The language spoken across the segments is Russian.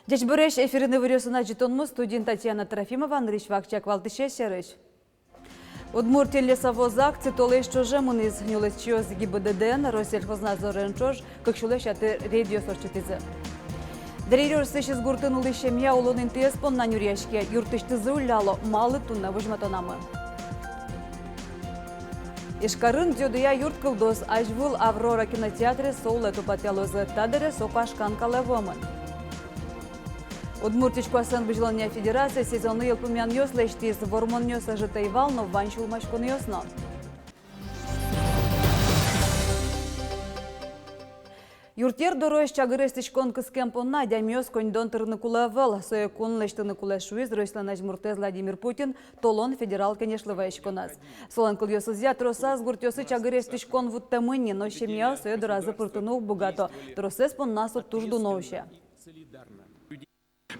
Дечбуреш эфирны выресуна житонмуз студент Татьяна Трофимова, Андрич Вакчак Валтыше Серыч. Удмуртия лесовозак цитолеш чожемун из гнилечиоз ГИБДД, Россельхознадзоренчож, как шулеш аты радио сорчитизы. Деревья сыщи сгуртынули щемья улон интеспон на нюрешке, юртыштызы уляло, малы тунна выжматонамы. Ишкарын дюдия юрт кылдос, ажвул Аврора кинотеатре соулы тупатялозы тадере сокашкан калевомын. Удмуртичку асан выжилания федерации сезонны елпумян ёслештиз, вормон ёса житей вално, ванчул машкон ёсно. Юртер дорож чагырестичкон кыскемпонна дямёс коньдон тырныкулавал, соекун лештыныкулашуиз Ройсланаж Муртез Владимир Путин толон федерал кенешлываешконас. Солан кыл ёсызя троса сгуртёсы чагырестичкон вуттамыни, но щемья соедоразы пыртынух богато, тросес поннасу туждуновща.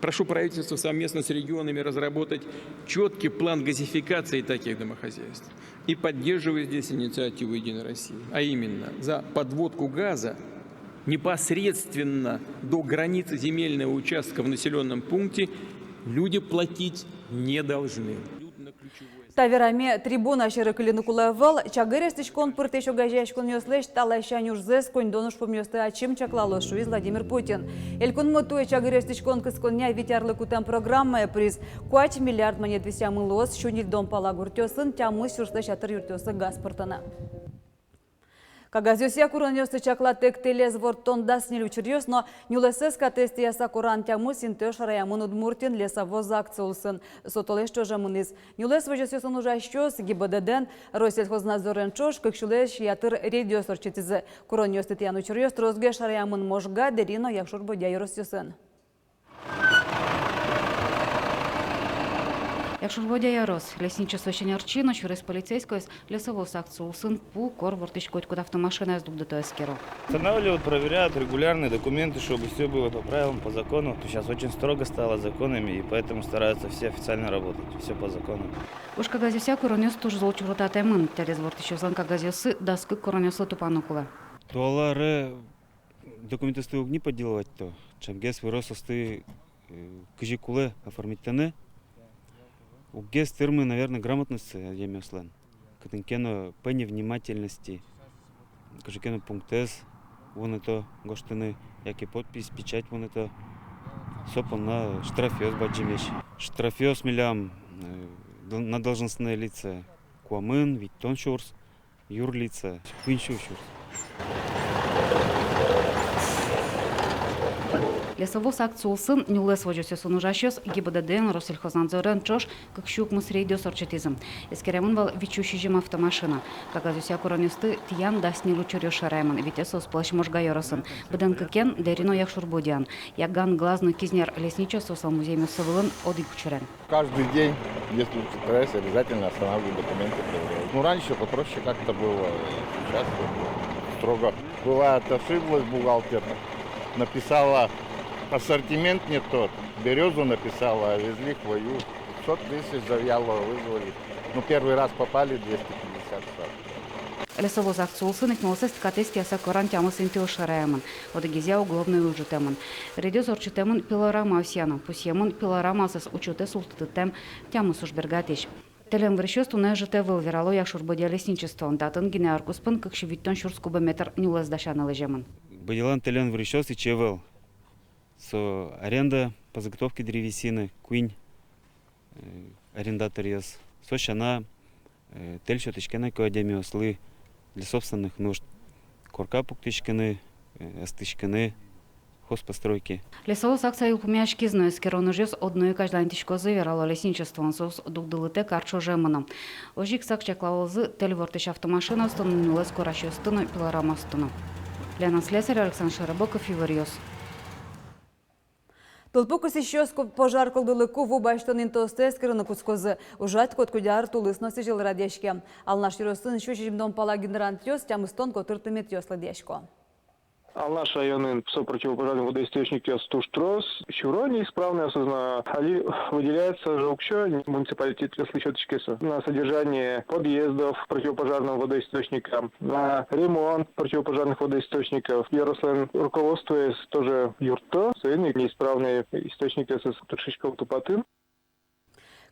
Прошу правительства совместно с регионами разработать четкий план газификации таких домохозяйств. И поддерживаю здесь инициативу «Единой России», а именно за подводку газа непосредственно до границы земельного участка в населенном пункте люди платить не должны. Тавераме трибуна шерекленукулавал, чагырестичкон пыртешо газяшкон ёслеш талайшан юрзес коньдонуш помёсты ачим чаклалошуиз Владимир Путин. Элькон мотуе чагырестичкон кысконя витярлы кутам программая приз 4 миллиард монет вися мылос, шунильдон пала гуртёсын, тямы сюрслеш атыр юртёсы газ пыртана. Кагазюсия куранёсы чакла тек телез вортон дасни лючерёс, но нюлесес катестияса куран тяму синтёш раямын Удмуртин лесовоз акциолсын. Сотолеш чожамыныз. Нюлес вожесёсын ужащёс ГИБДД Россельхознадзоренчож, кыкшулеш ятыр радио сорчитизы. Куранёс тетян учерёс трозгеш раямын можга дерино якшур бодя юросёсын. Якщо ж водя ярос, лесничество Щенярчино, через полицейскую лесовоз акцию сын пу кор вортичкоть куда автомашина с дуб до то эскеро. Устанавливают, проверяют регулярные документы, чтобы все было по правилам, по закону. Сейчас очень строго стало законами, и поэтому стараются все официально работать, все по закону. Уж кагазюся коронёс тоже золочу врота таймын, телез вортичезлан кагазюсы даскы коронёсы тупанукула. Туалары документасты огни подделывать то, чем гес вырососты кыжикулы оформить-таны. У гес термы, наверное, грамотности емеслен. Катынкено по невнимательности, кажекено пунктез, вон это гоштыны, яки подпись, печать вон это, сопон на штрафёс баджимеш. Штрафёс милям на должностные лица куамын, виттон шурс, юрлица, квиншу шурс. Лесовоз акцию сын нюлес вожесёсын ужащёс ГИБДД Россельхознадзоренчож, как щук мыс радио сорчитизм. Эскеремын вал вичущий жим автомашина. Кагазюся коронёсты тиян дасни лучерё шараймын, витесос плащ можга ёросын. Быдан кыкен дерино якшур бодян. Яган глазный кизнер лесничество сал музей мюсовылын оди кучерен. Каждый день, если ТРС, обязательно останавливают документы. Ну, раньше попроще как-то было, сейчас строго. Бывает, ошиблась бухгалтер, написала ассортимент не тот, березу написала, а везли хвою. 500 тысяч завьяло вызвали. Ну, первый раз попали 250 штраф. Лесовоз акцию сын iknolses tkatestiyasa koran тямы синтил шараямын. Одегизя угловный ужитемын. Радио сорчитемын пилорама осьяна. Пусьемын пилорамасыз учуте султытытем тямы сужбергатиш. Телен врещёсту не жите выл верало якшур бодя лесничество. Датын гинеаркуспын как шевиттон шурс кубометр нюлес дашана лежемын. Бодилан телен врещёс и чевел. Со аренда по заготовке древесины, куинь, арендатор ес. Сощана, тель щеточкины коадемиослы для собственных нужд. Корка пуктичкины, астычкины, хозпостройки. Лесовоз акция юлпумяшки знает, керон ужес одной каждый тишко заверало лесничество, сос дугдылыте карчо жеманом. Ожик сакчаклавозы тель вортыш автомашина установила скорощу стыну пилорама стыну. Лена Слесарь, Александр Шарабоков, Юварьос. Толпукус еще пожар колдылыку в убайштон интостес кырыныкускозы. Ужать кот кудяр тулысности жил радешке. Ал наш юросын еще чемдон пала генерантьёс, тямыстон котыртымет ёсла дешко. Алнаш районын противопожарный водоисточник Стуштрос, Щуро неисправный осознанно. Али выделяется желкщо муниципалитет Слычеточкеса на содержание подъездов противопожарного водоисточника, на ремонт противопожарных водоисточников. Ярослав руководствуясь тоже юрто, свои неисправные источники с Туршичков Тупатын.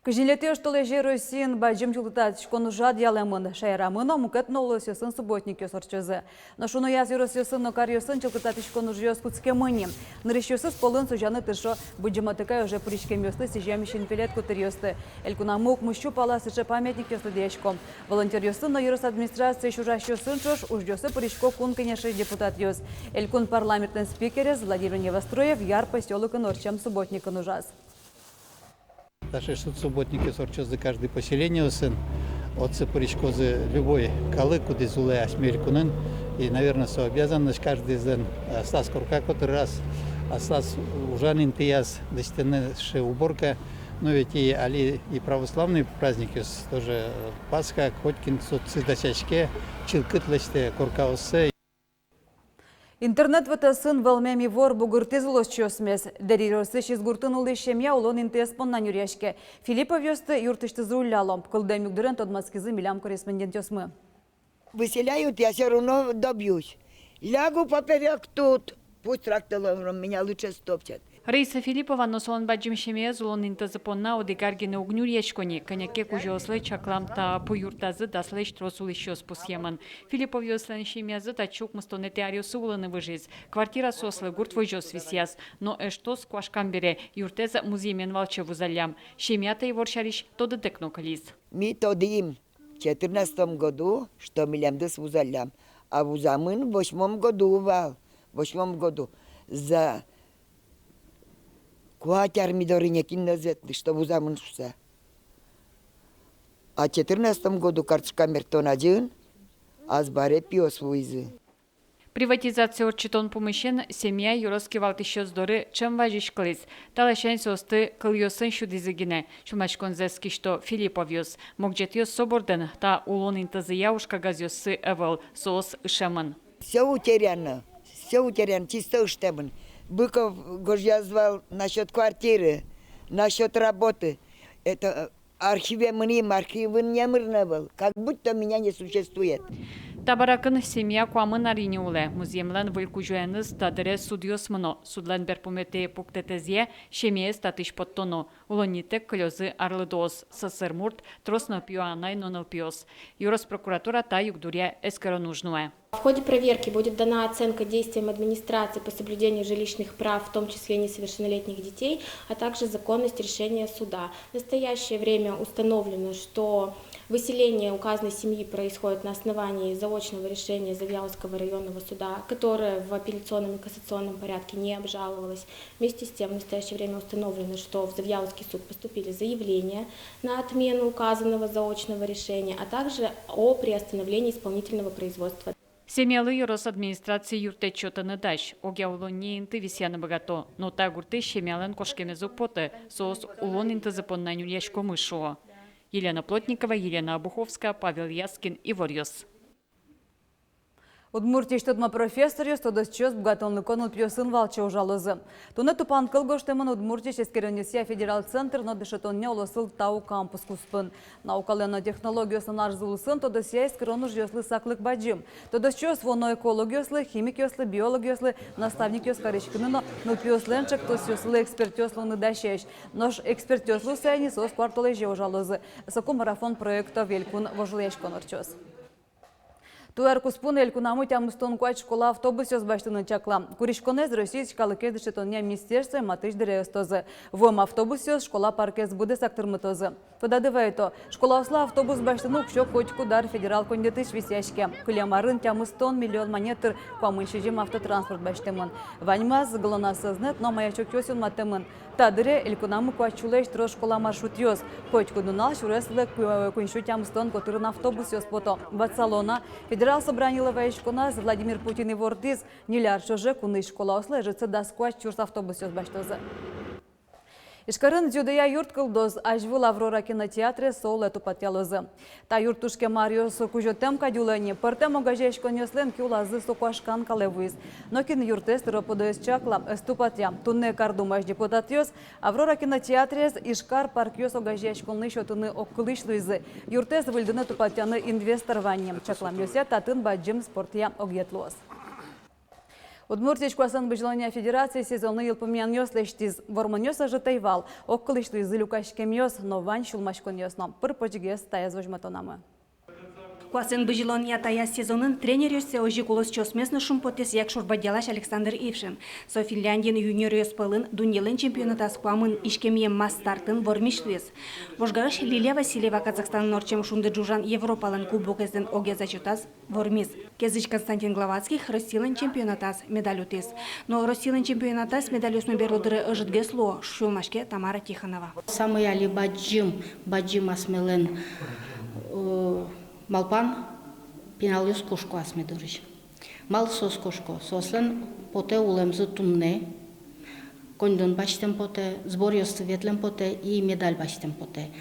Кыжнелетеш толежи Росин баджим чултат шкону жад ялемын шайрамына мукет нолосёсын субботник сорчезе. Но шуно яз юросёсын но карьёсын чултат шкону жёс куцкемыни. Нарещёсыз полын сужаны тышо буджиматыкай уже причкемёсты сижемишин пилет кутерёсты. Элькунамук мущу паласы же памятник ёсты дечком. Волонтер ёсын но юрос администрация шурашёсын чош уждёсы причко кун конечно депутат ёс. Элькун парламентный спикерез Владимир Невостроев яр посёлок норчам субботник ужас. Наши субботники сорчозы каждый поселение сын, от сапоричкозы любой калы, куда зуле асмерикунын, и, наверное, со обязанность каждый день стас курка который раз, стас ужанин тияз, достойная уборка, но ведь и али и православные праздники тоже Пасха, Хотькин, Цидасячке, Чилкытлесте, Куркаусе. Интернет ватасын валмеми вор бугуртизлос чосмес. Дариросы шиз гуртын улышемя улон интеспон на нюряшке. Филиппов ёсты юртышты зулялом. Кылдам югдырен тодмацкизы милям корреспондент ёсмы. Выселяют, я все равно добьюсь. Лягу поперек тут. Пусть трактором меня лучше стопчат. Раиса Филиппова носон баджим шемия зулон интазапонна одигаргине огнюр ешкони, коняке кужослы чакламта поюртазы даслыш тросул еще спусьеман. Филиппов ёслен шемиязы тачук мастонетиарио суланы выжиз. Квартира сослы гурт выжос висяз, но эшто сквашкам бере юртеза музеймен валче вузалям. Шемията и воршариш то детекно кализ. Мы тодим в 14 году, что милям дес вузалям, а вузамын в 8 году вал. В 8 году за квартир мидорыня кинозетли, что вузамын шуса. А в 14 году карточка мертон один, а сбаре пьёс вуизы. Приватизация отчетон помещен, семья юроски валтищёс доры, чем важиш клиз. Талашен состы кыльёсын шудизыгине, шумачкон зески, что Филиппов ёс. Могджет ёс соборден, та улон интазыя ушка газёсы эвел, соос ишеман. Все утеряно, чисто уштеман. Быков Гожья звал насчет квартиры, насчет работы. Это архиве мним, архивы не был, как будто меня не существует. Табаракын семья куамын ариниуле. Муземлен вылькужуэныз тадыре судьёс мно. Судлен берпумете пуктетезье, шемие статыш подтоно. Улонитек клёзы арлыдос. Сасырмурт, тросно пьюанай нонопьёс. Юрос прокуратура та югдуря эскоронужнуэ. В ходе проверки будет дана оценка действиям администрации по соблюдению жилищных прав, в том числе несовершеннолетних детей, а также законность решения суда. В настоящее время установлено, что выселение указанной семьи происходит на основании заочного решения Завьяловского районного суда, которое в апелляционном и кассационном порядке не обжаловалось. Вместе с тем, в настоящее время установлено, что в Завьяловский суд поступили заявления на отмену указанного заочного решения, а также о приостановлении исполнительного производства. Семьялы юрос администрации юрте чётаны даш. Огя улони инты висяны богато. Но та гурты шемялен кошкемезу поте. Соос улон инты запоннаню яшко мышо. Елена Плотникова, Елена Обуховская, Павел Яскин и Ворьос. Удмуртия штодма профессор ёс тодос чёс бгатонлыкон утпьёсын валча ужалызы. Туны тупан кылгоштемын Удмуртия шескеренесия федерал центр но дышетонне олосыл тау кампус куспын. Наукалено технологиясын арзулысын тодос я искеронуж ёслы саклык баджим. Тодос чёс воно эколог ёслы, химик ёслы, биолог ёслы, наставник ёс карышкыныно, но пьёсленчик тос ёслы эксперт ёслыны дащеш. Нож эксперт ёслы сайни сос кварталыжи ужалызы. Соку марафон проекта велькун вожлешкон орчёс. Туар куспун элькунаму тямыстон куач школа автобус ёзбаштыны чакла. Куришконез российскалы кездышетония министерство матыш дырестозы. Вом автобус ёз школа паркез буде сактырмытозы. Туда дывайто. Школа осла автобус баштыны укшо котику дар федерал кондетыш висяшке. Кылямарын тямыстон миллион монетыр куамыншыжим автотранспорт баштымын. Ваньмаз глонасызнет, но маячок ёсен матымын. Тадыре элькунаму куачулеш тро школа маршрут ёз. Котику дунал шуреслы куншу тямыстон котырын автобус ёз пото. Ватсалона федерал собрание лаваешконаз Владимир Путин и Вордиз Ниляр Шоже куны школа ослежится до сквач чурс автобус ёз баштозы. Ишкарын дзюдая юрт кылдоз ажвыл Аврора кинотеатре сол эту патялозы. Та юртушке Марио сокужотем кадюлани, портем огажеш конёслен кюлазы сокуашкан калевуиз. Но кин юртес троподоес чакла ступатя. Тунне кардумаш депутатиос, Аврора кинотеатрес Ишкар паркиос огажеш колны шотыны оккылышлуизы. Юртес выльдыны тупатяны инвестор ваннем. Чакламёсе татын баджим спортия огетлоз. Удмуртия Чкуасан Бежелания Федерации сезонны елпымян ёслештиз. Ворманёса же тайвал. Оккылышлы из илюкашкем ёс, но вань шулмашкон ёсном. Пыр почигес таяз вожматонамы. Куасен Бежелания тая сезонын тренер ёсе ожи кулос чосмесно шумпотес як шурбадялаш Александр Ившин. Со Финляндиян юниор ёспылын дуньелын чемпионата скуамын ишкемьем мастартын вормишлуез. Вожгарыш Лилия Васильева Казахстан норчем шунды джужан Европалын кубок эзден оге зачетас вормиз. Кезыч Константин Главацких Россиялын чемпионатас медаль утес. Но Россиялын чемпионатас медаль ёсмы берлодыры ыжытгесло шулмашке Тамара Тихонова. Самый али баджим асмелен Малпан пеналюс кошко асмедуриш. Мал сос кошко. Сослен поте улемзы тумне. Кондон бачтем поте, сбор ёсты ветлем поте и медаль бачтем поте.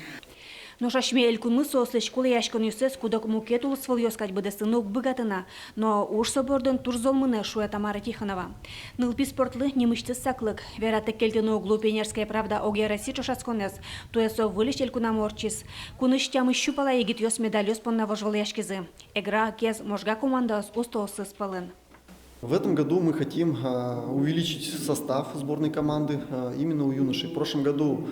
Но шашме элькунмы сослы школы яшкон юсес кудок мукет улысвал ёскать буде сынок быгатына. Но уж собордон турзолмыны шуя Тамара Тихонова. Нылпи спортлы немышты саклык. Верата кельтыны углу пионерская правда оге России чошасконес. Туэсо вылещ элькуна морчис. Куныш тямы щупала егит ёс медаль ёспон на вожвал яшкизы. Игра кез можга команда устолсы спалын. В этом году мы хотим увеличить состав сборной команды именно у юношей. В прошлом году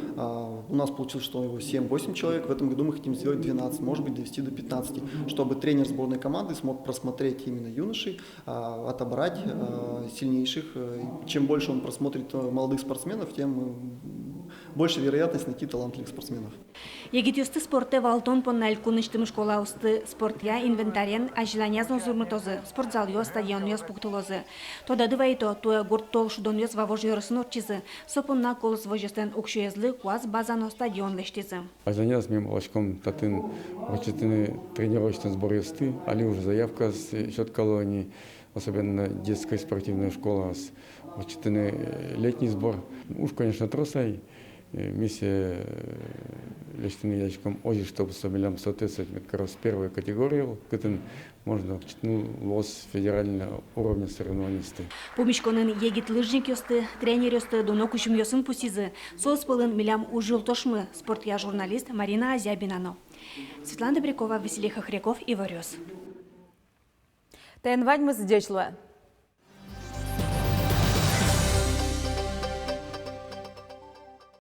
у нас получилось, что 7-8 человек. В этом году мы хотим сделать 12, может быть, довести до 15, чтобы тренер сборной команды смог просмотреть именно юношей, отобрать сильнейших. Чем больше он просмотрит молодых спортсменов, тем больше вероятность найти талантливых спортсменов. Егитюсты спорте валтон понналь куныштым школа усты спортя инвентарен ажланязно зурмытозы, спортзал ё, стадион ё спуктулозы. Тода дывайто, туэ гурт тол шудон ё звавож ёрысын орчизы, сопынна колос вожестен укшуезлы куаз базано стадион лештизы. Ажланяз мим лачком татын вачетыны тренировочный сбор ёсты, али уже заявка с счет колонии, особенно детская спортивная школа, с вачетыны летний сбор. Уж, конечно, тросай. Миссия лечтыны ящиком ожи, чтобы собелям соответствовать как раз первой категории, которым можно лос федерального уровня соревнований. Помешконын егит лыжник ёсты, тренер ёсты, доно кучым ёсын пусизы. Сол спылын милям ужил тошмы, спортя журналист Марина Азябинано. Светлана Добрякова, Василий Хохряков и Варёс. Тайнвань мы здесь.